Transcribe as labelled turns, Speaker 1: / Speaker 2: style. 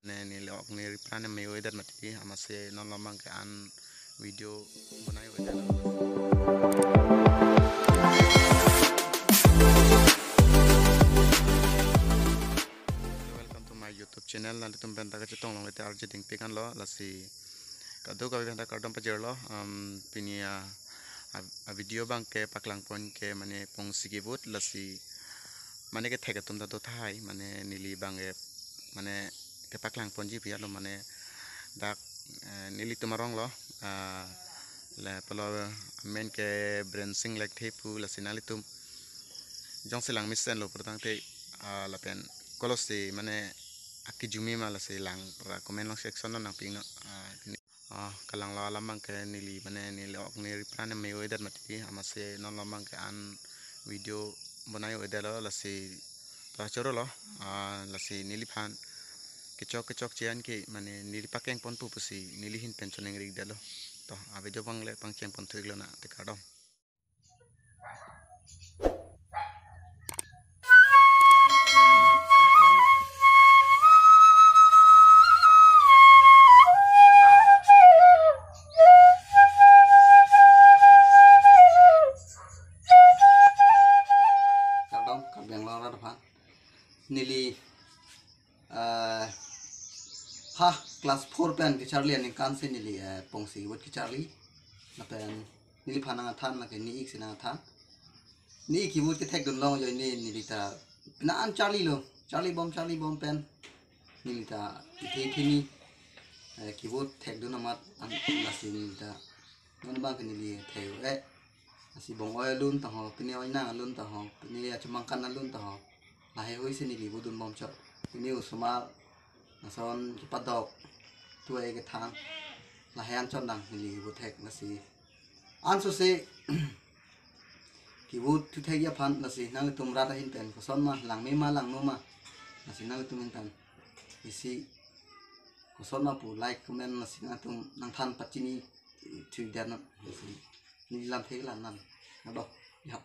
Speaker 1: Nilok ni ripran may weather mati amase non lamang ke an video banai weather. Welcome to my YouTube channel. Nanti tum benta ka chitong long ite arji ding pikan lo lasi kadu ka benta kardom pajer lo pinia a video bang ke paklang pon ke mane pongsi kibut lasi mane ke thek tum da do thai mane nili bang e mane ke paklang pon ji pia lo mane dak nili tumarong lo la palo men ke birengsing lekthe pu lasi nali tum jong silang misen lo pertang te la pen kolosi mane aki jumi ma lasi lang pra comment long section na ping kalang la lamang ke nili mane nili ok ni ripran me weather mati amase non lamang ke an video banai weather lo lasi ta choro lo lasi nili phan kecok cian ke mane nili pakeng pon pu pusi nili hin pensioneng rig dalo to a video bang le pang cheng pon thuig lo na te kadom kadom kabeng lo ra phan nili class 4 pen ke Charlie ani kan se nili pongsi bot ke Charlie na pen nili phana than na ke ni ik sina than ni ki bot ke thek dun long yo ni nili ta na an Charlie bom pen nili ta the thini ki bot thek dun amat an lasi nili ta non bang ke nili theu asi bong oil lun ta ho pini oil na lun ta ho pini achmang kan lun ta ho la he hoi se nili budun bom cho pini usma nason kipadok tuai ke thang la han chon dang nili bu thek nasi an so se ki bu thu thek ya phan nasi nang tum ra ta hin pen ko son ma lang me ma lang no ma nasi nang tum hin tan isi ko son ma pu like comment nasi nang tum nang than pachini thu dan nasi ni lam thek lan nan na do ya